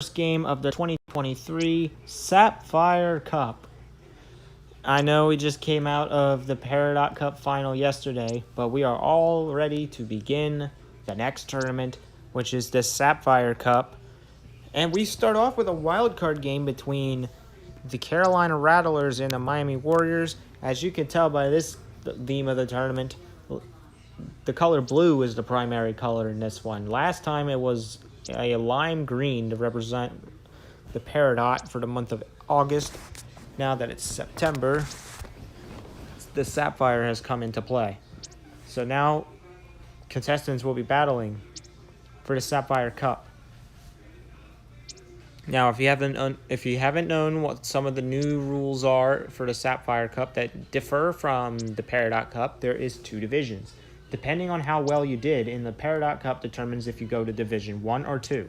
First game of the 2023 Sapphire Cup. I know we just came out of the Peridot Cup final yesterday, but we are all ready to begin the next tournament, which is the Sapphire Cup. And we start off with a wildcard game between the Carolina Rattlers and the Miami Warriors. As you can tell by this theme of the tournament, the color blue is the primary color in this one. Last time it was a lime green to represent the Peridot for the month of August. Now that it's September, the Sapphire has come into play. So now contestants will be battling for the Sapphire Cup. Now, if you haven't known what some of the new rules are for the Sapphire Cup that differ from the Peridot Cup, there is 2 divisions. Depending on how well you did in the Peridot Cup determines if you go to Division 1 or 2.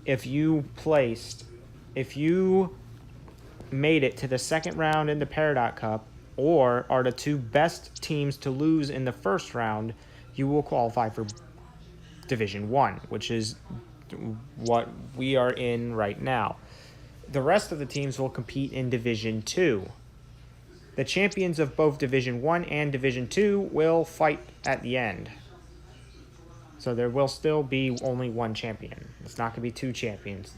If you made it to the second round in the Peridot Cup, or are the 2 best teams to lose in the first round, you will qualify for Division 1, which is what we are in right now. The rest of the teams will compete in Division 2. The champions of both Division 1 and Division 2 will fight at the end. So there will still be only one champion. It's not going to be 2 champions.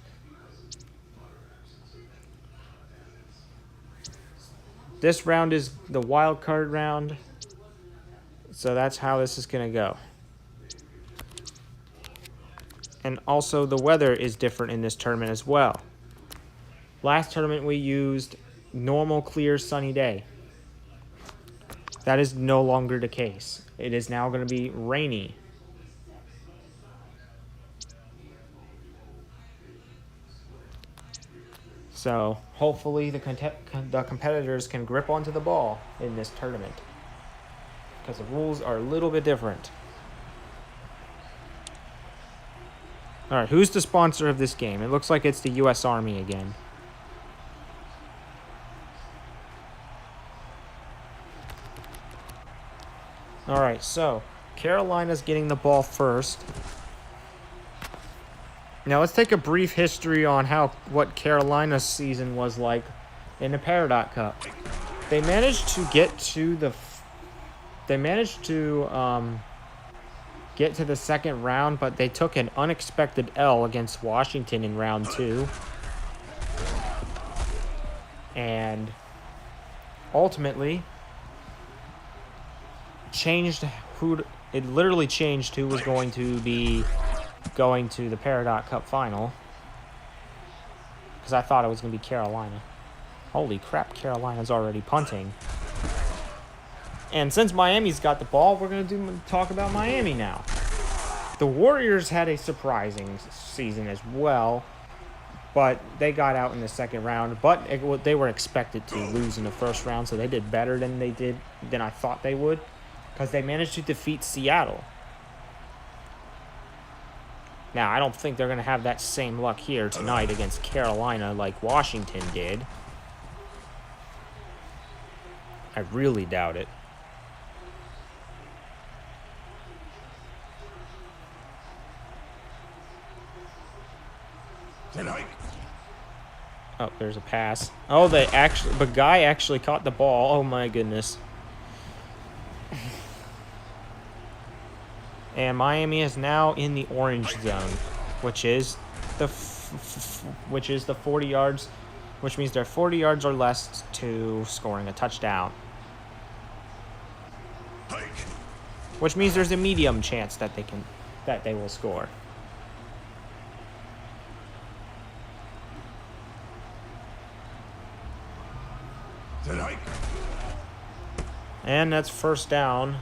This round is the wild card round. So that's how this is going to go. And also the weather is different in this tournament as well. Last tournament we used normal, clear, sunny day. That is no longer the case. It is now going to be rainy. So hopefully the competitors can grip onto the ball in this tournament, because the rules are a little bit different. All right, who's the sponsor of this game? It looks like it's the U.S. Army again. All right, so Carolina's getting the ball first. Now let's take a brief history on what Carolina's season was like in the Peridot Cup. They managed to get to the second round, but they took an unexpected L against Washington in round 2. And ultimately literally changed who was going to be going to the Peridot Cup final. Because I thought it was going to be Carolina. Holy crap, Carolina's already punting. And since Miami's got the ball, we're going to talk about Miami now. The Warriors had a surprising season as well, but they got out in the second round. But they were expected to lose in the first round, so they did better than I thought they would, because they managed to defeat Seattle. Now, I don't think they're going to have that same luck here tonight against Carolina like Washington did. I really doubt it. Oh, there's a pass. Oh, the guy actually caught the ball. Oh my goodness. And Miami is now in the orange zone, which is the 40 yards, which means they're 40 yards or less to scoring a touchdown. Which means there's a medium chance that they will score. And that's first down.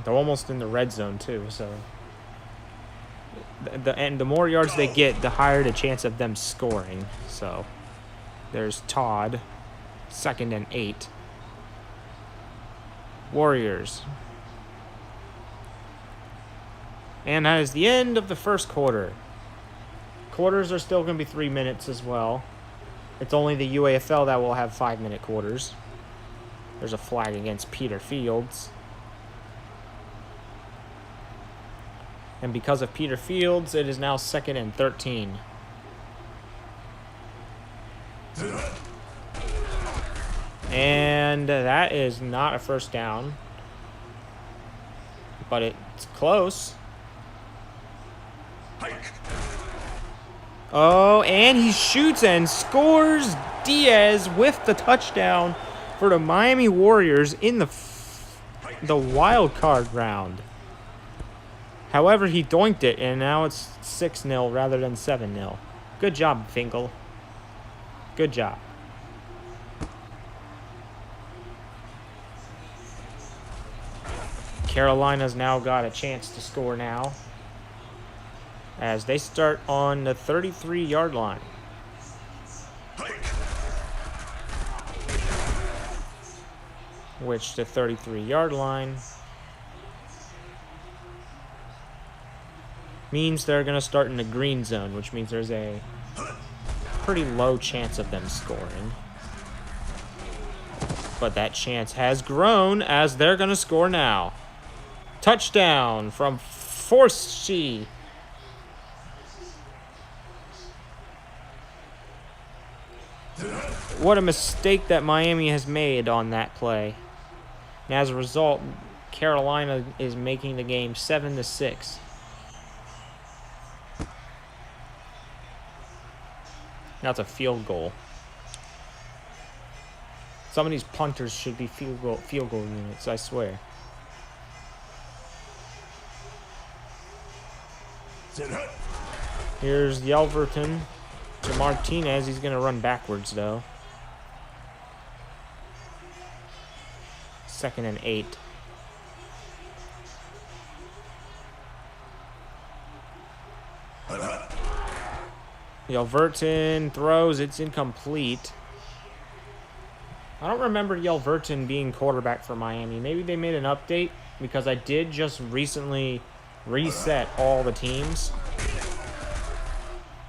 They're almost in the red zone too, so the more yards they get, the higher the chance of them scoring. So there's Todd, 2nd and 8. Warriors. And that is the end of the first quarter. Quarters are still going to be 3 minutes as well. It's only the UAFL that will have 5-minute quarters. There's a flag against Peter Fields. And because of Peter Fields, it is now 2nd and 13. And that is not a first down. But it's close. Oh, and he shoots and scores. Diaz with the touchdown for the Miami Warriors in the wild card round. However, he doinked it, and now it's 6-0 rather than 7-0. Good job, Finkel. Good job. Carolina's now got a chance to score now, as they start on the 33-yard line. Which the 33-yard line means they're going to start in the green zone, which means there's a pretty low chance of them scoring. But that chance has grown as they're going to score now. Touchdown from Forsey. What a mistake that Miami has made on that play. And as a result, Carolina is making the game 7-6. That's a field goal. Some of these punters should be field goal units, I swear. Here's Yelverton to Martinez. He's going to run backwards, though. 2nd and 8. Yelverton throws. It's incomplete. I don't remember Yelverton being quarterback for Miami. Maybe they made an update, because I did just recently reset all the teams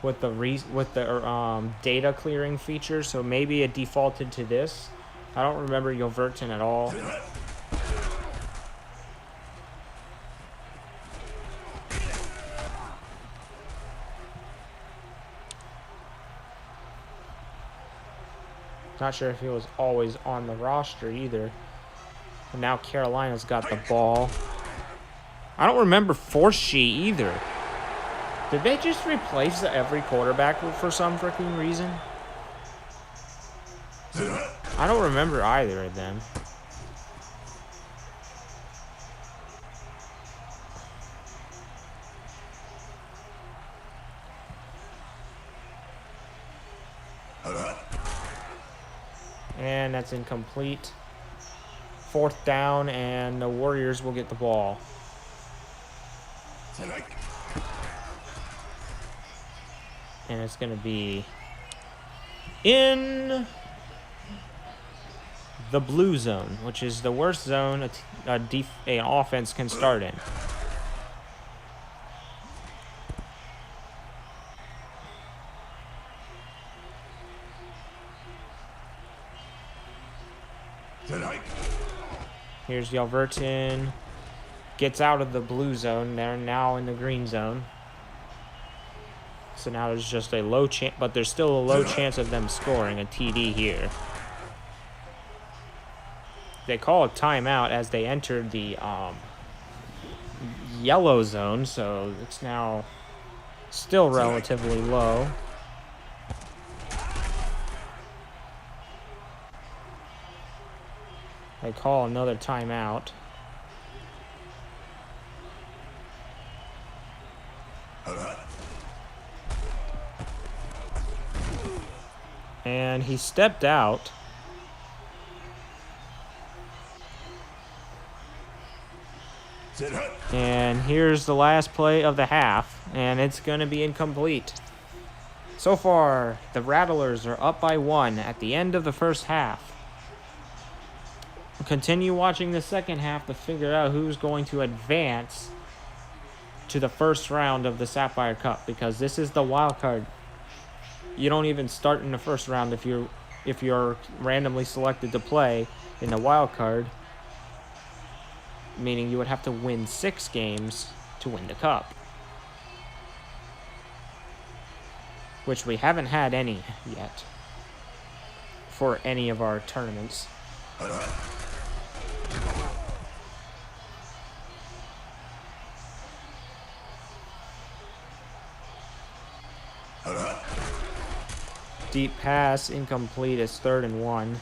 with the data clearing feature, so maybe it defaulted to this. I don't remember Yelverton at all. Not sure if he was always on the roster either. And now Carolina's got the ball. I don't remember Forsey either. Did they just replace every quarterback for some freaking reason? I don't remember either of them. And that's incomplete. 4th down, and the Warriors will get the ball. And it's going to be in the blue zone, which is the worst zone an offense can start in. Here's Yelverton. Gets out of the blue zone. They're now in the green zone. So now there's just a low chance, but there's still a low chance of them scoring a TD here. They call a timeout as they entered the yellow zone, so it's now still relatively low. They call another timeout. And he stepped out. And here's the last play of the half, and it's going to be incomplete. So far, the Rattlers are up by 1 at the end of the first half. Continue watching the second half to figure out who's going to advance to the first round of the Sapphire Cup, because this is the wild card. You don't even start in the first round if you're randomly selected to play in the wild card, meaning you would have to win 6 games to win the cup. which we haven't had any yet for any of our tournaments. Deep pass, incomplete. It's 3rd and 1.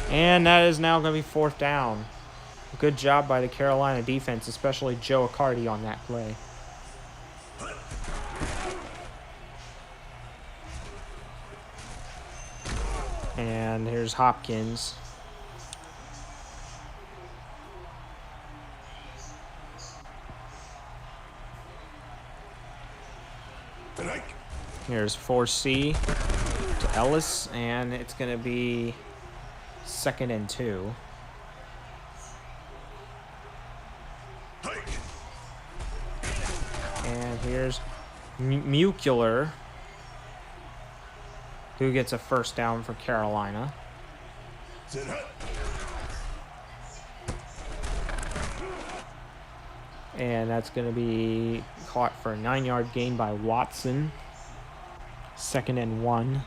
And that is now going to be 4th down. Good job by the Carolina defense, especially Joe Accardi on that play. And here's Hopkins. Here's 4C to Ellis, and it's going to be 2nd and 2. And here's Mueller, who gets a 1st down for Carolina. And that's going to be caught for a 9-yard gain by Watson. 2nd and 1.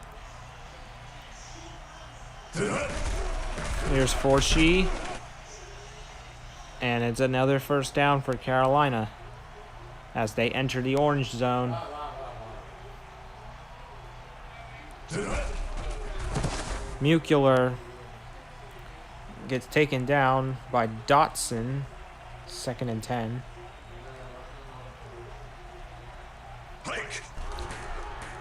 Here's Forshee. And it's another 1st down for Carolina as they enter the orange zone. Mueller gets taken down by Dotson. 2nd and 10.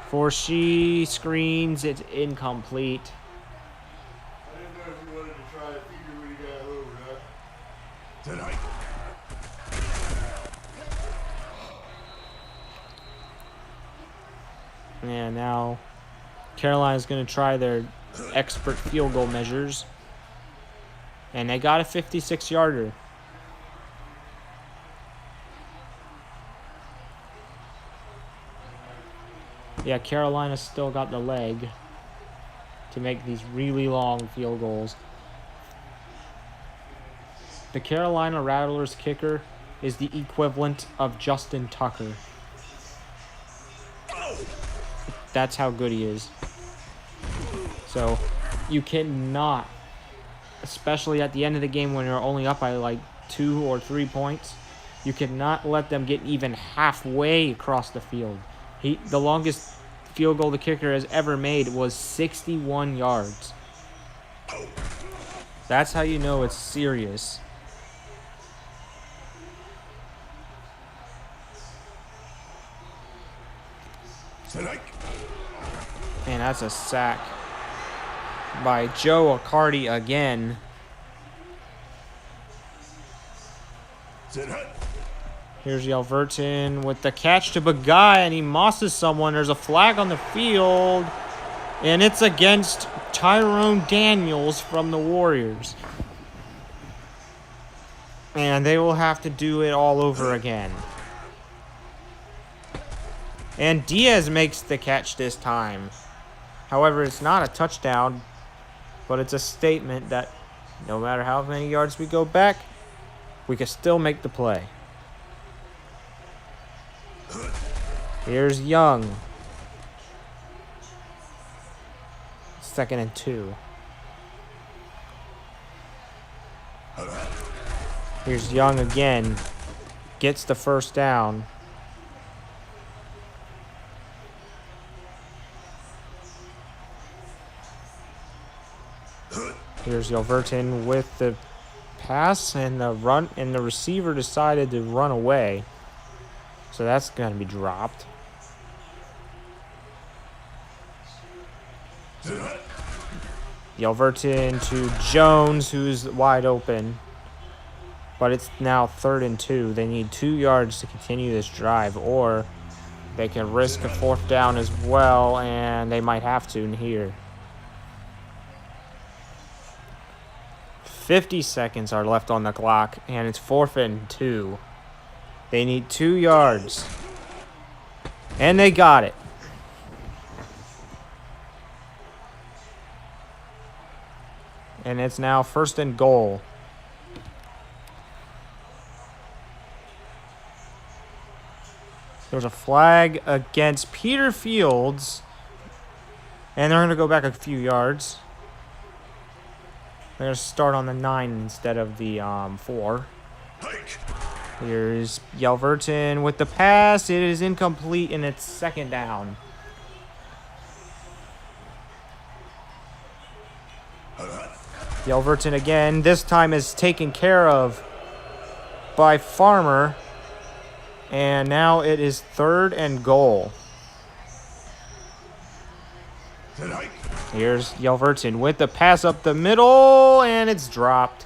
Forshee screens, it's incomplete. I didn't know if you wanted to try to figure when you got over, huh? And now Carolina's going to try their expert field goal measures. And they got a 56-yarder. Yeah, Carolina's still got the leg to make these really long field goals. The Carolina Rattlers kicker is the equivalent of Justin Tucker. That's how good he is. So you cannot, especially at the end of the game when you're only up by like 2 or 3 points, you cannot let them get even halfway across the field. The longest field goal the kicker has ever made was 61 yards. That's how you know it's serious. And that's a sack by Joe Accardi again. Here's Yelverton with the catch to Bagai, and he mosses someone. There's a flag on the field, and it's against Tyrone Daniels from the Warriors. And they will have to do it all over again. And Diaz makes the catch this time. However, it's not a touchdown, but it's a statement that no matter how many yards we go back, we can still make the play. Here's Young. 2nd and 2. Here's Young again. Gets the 1st down. Here's Yelverton with the pass and the run, and the receiver decided to run away. So that's going to be dropped. Yelverton to Jones, who's wide open. But it's now 3rd and 2. They need 2 yards to continue this drive, or they can risk a 4th down as well, and they might have to in here. 50 seconds are left on the clock, and it's 4th and 2. They need 2 yards. And they got it. And it's now 1st and goal. There's a flag against Peter Fields. And they're going to go back a few yards. They're going to start on the 9 instead of the 4. Here's Yelverton with the pass. It is incomplete, and it's 2nd down. Yelverton again. This time is taken care of by Farmer. And now it is 3rd and goal. Here's Yelverton with the pass up the middle, and it's dropped.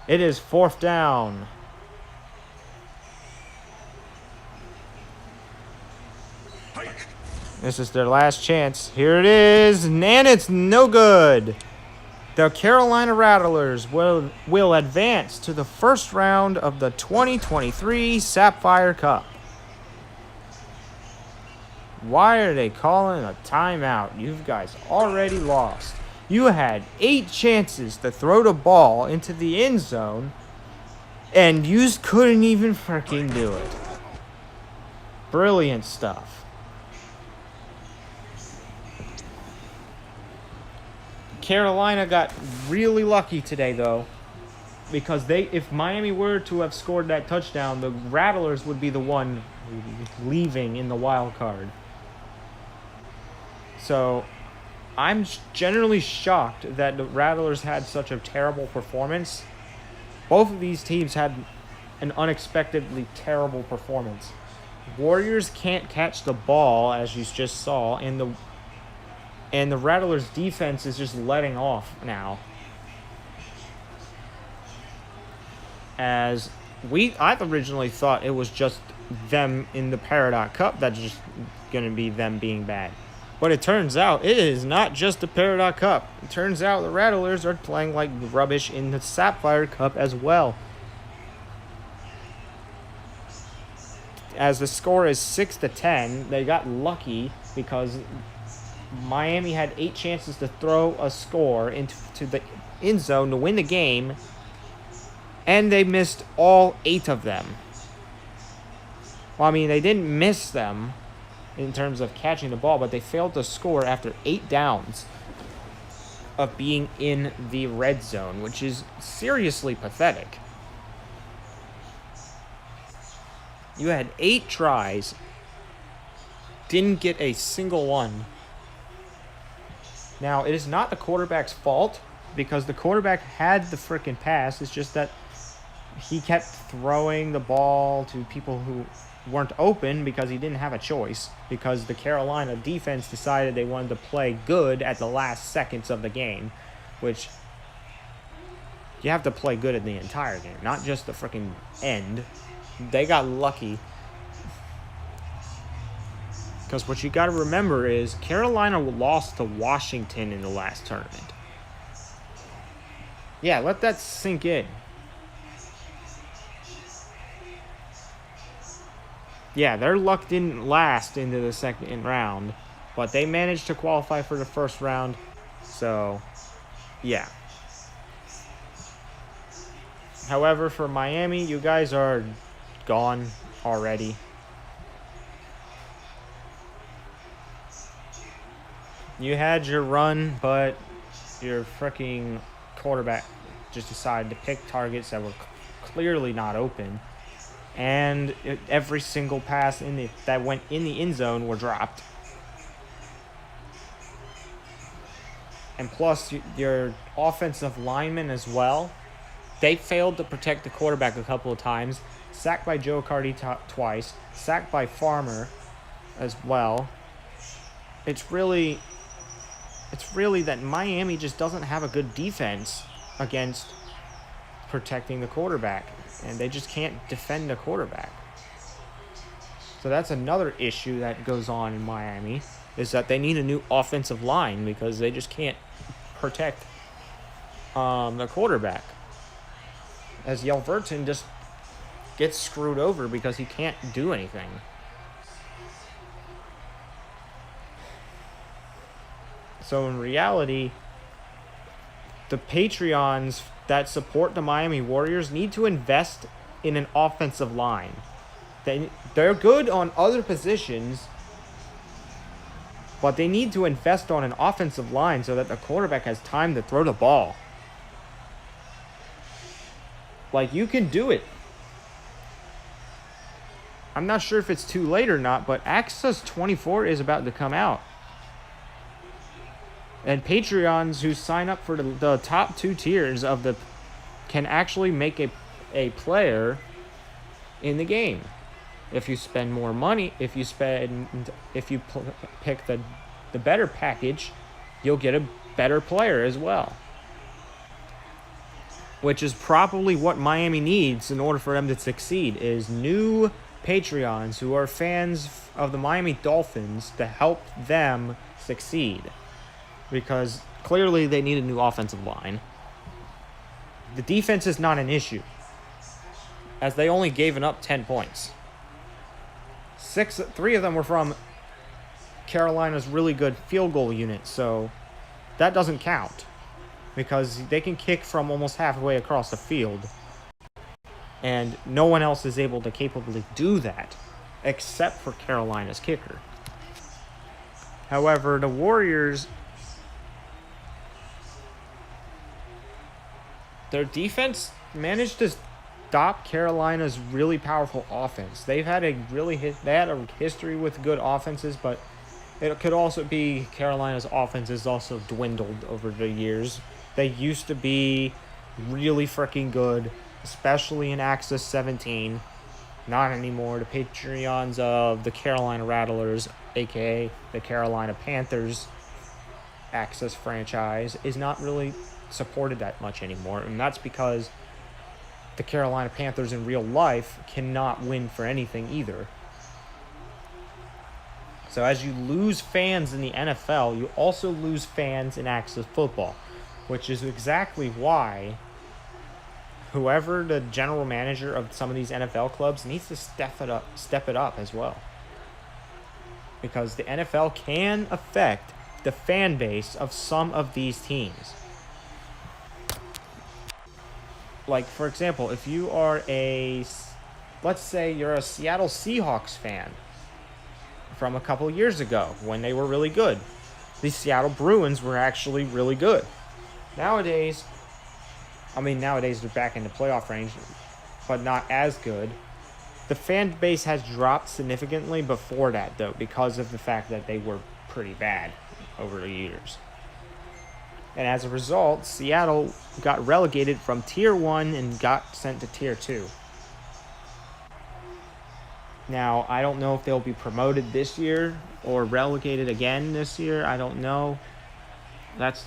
It is 4th down. This is their last chance. Here it is, and it's no good. The Carolina Rattlers will advance to the 1st round of the 2023 Sapphire Cup. Why are they calling a timeout? You guys already lost. You had 8 chances to throw the ball into the end zone, and you couldn't even freaking do it. Brilliant stuff. Carolina got really lucky today, though, because if Miami were to have scored that touchdown, the Rattlers would be the one leaving in the wild card. So I'm generally shocked that the Rattlers had such a terrible performance. Both of these teams had an unexpectedly terrible performance. Warriors can't catch the ball, as you just saw, and the Rattlers' defense is just letting off now. As I originally thought it was just them in the Peridot Cup that's just going to be them being bad. But it turns out it is not just the Peridot Cup. It turns out the Rattlers are playing like rubbish in the Sapphire Cup as well. As the score is 6-10, they got lucky because Miami had 8 chances to throw a score into the end zone to win the game, and they missed all 8 of them. Well, I mean, they didn't miss them in terms of catching the ball, but they failed to score after 8 downs of being in the red zone, which is seriously pathetic. You had 8 tries, didn't get a single one. Now, it is not the quarterback's fault because the quarterback had the freaking pass. It's just that he kept throwing the ball to people who weren't open because he didn't have a choice, because the Carolina defense decided they wanted to play good at the last seconds of the game, which you have to play good at the entire game, not just the freaking end. They got lucky. Because what you got to remember is Carolina lost to Washington in the last tournament. Yeah, let that sink in. Yeah, their luck didn't last into the second round, but they managed to qualify for the first round. So, yeah. However, for Miami, you guys are gone already. You had your run, but your freaking quarterback just decided to pick targets that were clearly not open. And every single pass that went in the end zone were dropped. And plus, your offensive linemen as well, they failed to protect the quarterback a couple of times. Sacked by Joe Cardi twice. Sacked by Farmer as well. It's really that Miami just doesn't have a good defense against protecting the quarterback. And they just can't defend the quarterback. So that's another issue that goes on in Miami, is that they need a new offensive line because they just can't protect the quarterback. As Yelverton just gets screwed over because he can't do anything. So in reality, the Patreons that support the Miami Warriors need to invest in an offensive line. They're good on other positions, but they need to invest on an offensive line so that the quarterback has time to throw the ball. Like, you can do it. I'm not sure if it's too late or not, but Access 24 is about to come out. And Patreons who sign up for the top 2 tiers of the can actually make a player in the game. If you spend more money, if you pick the better package, you'll get a better player as well. Which is probably what Miami needs in order for them to succeed, is new Patreons who are fans of the Miami Dolphins to help them succeed. Because clearly they need a new offensive line. The defense is not an issue, as they only gave up 10 points. 3 of them were from Carolina's really good field goal unit, so that doesn't count, because they can kick from almost halfway across the field, and no one else is able to capably do that, except for Carolina's kicker. However, the Warriors, their defense managed to stop Carolina's really powerful offense. They had a history with good offenses, but it could also be Carolina's offense has also dwindled over the years. They used to be really freaking good, especially in Access 17. Not anymore. The Patreons of the Carolina Rattlers, aka the Carolina Panthers Access franchise, is not really supported that much anymore, and that's because the Carolina Panthers in real life cannot win for anything either. So as you lose fans in the NFL, you also lose fans in Access football, which is exactly why whoever the general manager of some of these NFL clubs needs to step it up as well. Because the NFL can affect the fan base of some of these teams. Like, for example, if you are let's say you're a Seattle Seahawks fan from a couple years ago when they were really good. The Seattle Bruins were actually really good. Nowadays they're back in the playoff range, but not as good. The fan base has dropped significantly before that, though, because of the fact that they were pretty bad over the years. And as a result, Seattle got relegated from Tier 1 and got sent to Tier 2. Now, I don't know if they'll be promoted this year or relegated again this year. I don't know. That's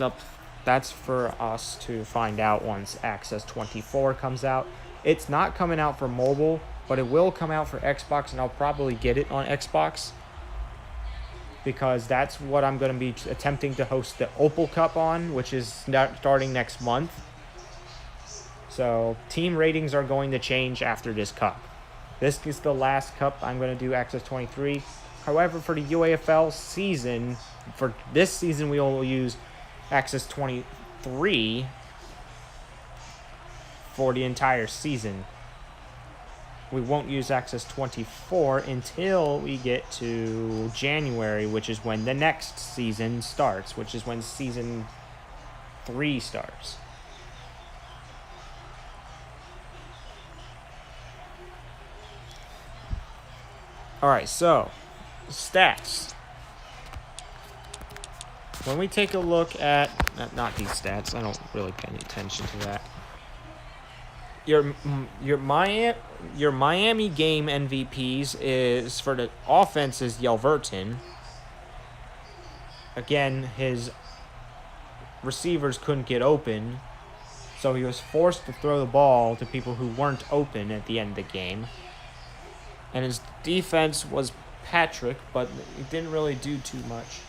for us to find out once Access 24 comes out. It's not coming out for mobile, but it will come out for Xbox, and I'll probably get it on Xbox, because that's what I'm going to be attempting to host the Opal Cup on, which is starting next month. So team ratings are going to change after this cup. This is the last cup I'm going to do Access 23. However, for the UAFL season, for this season, we will use Access 23 for the entire season. We won't use Access 24 until we get to January, which is when the next season starts, which is when Season 3 starts. Alright, so, stats. When we take a look at, not these stats, I don't really pay any attention to that. Your Miami game MVPs is, for the offense, is Yelverton. Again, his receivers couldn't get open, so he was forced to throw the ball to people who weren't open at the end of the game. And his defense was Patrick, but he didn't really do too much.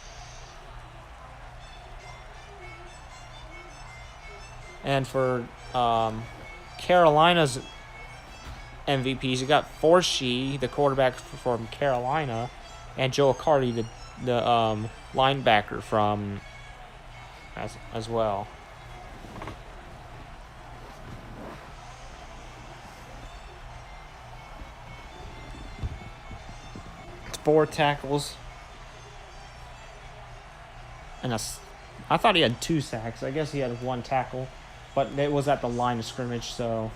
And for Carolina's MVPs, you got Forshee, the quarterback from Carolina, and Joe Accardi, the linebacker from as well. 4 tackles. And I thought he had 2 sacks. I guess he had 1 tackle. But it was at the line of scrimmage, so...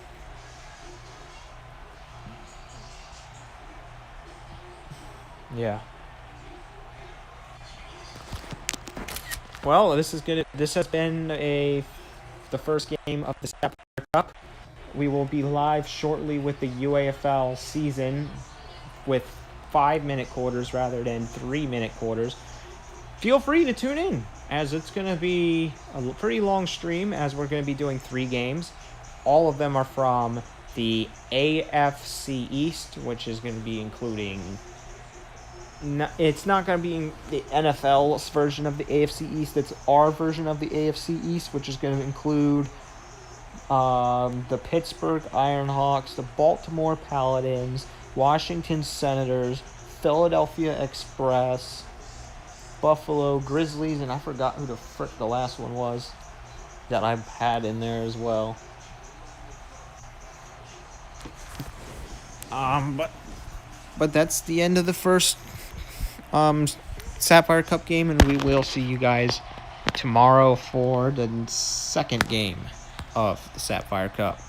yeah. Well, this has been the first game of the Sapphire Cup. We will be live shortly with the UAFL season with 5-minute quarters rather than 3-minute quarters. Feel free to tune in, as it's going to be a pretty long stream, as we're going to be doing 3 games. All of them are from the AFC East, which is going to be including... it's not going to be the NFL's version of the AFC East. It's our version of the AFC East, which is going to include the Pittsburgh Ironhawks, the Baltimore Paladins, Washington Senators, Philadelphia Express, Buffalo Grizzlies, and I forgot who the frick the last one was that I had in there as well. But that's the end of the first Sapphire Cup game, and we will see you guys tomorrow for the second game of the Sapphire Cup.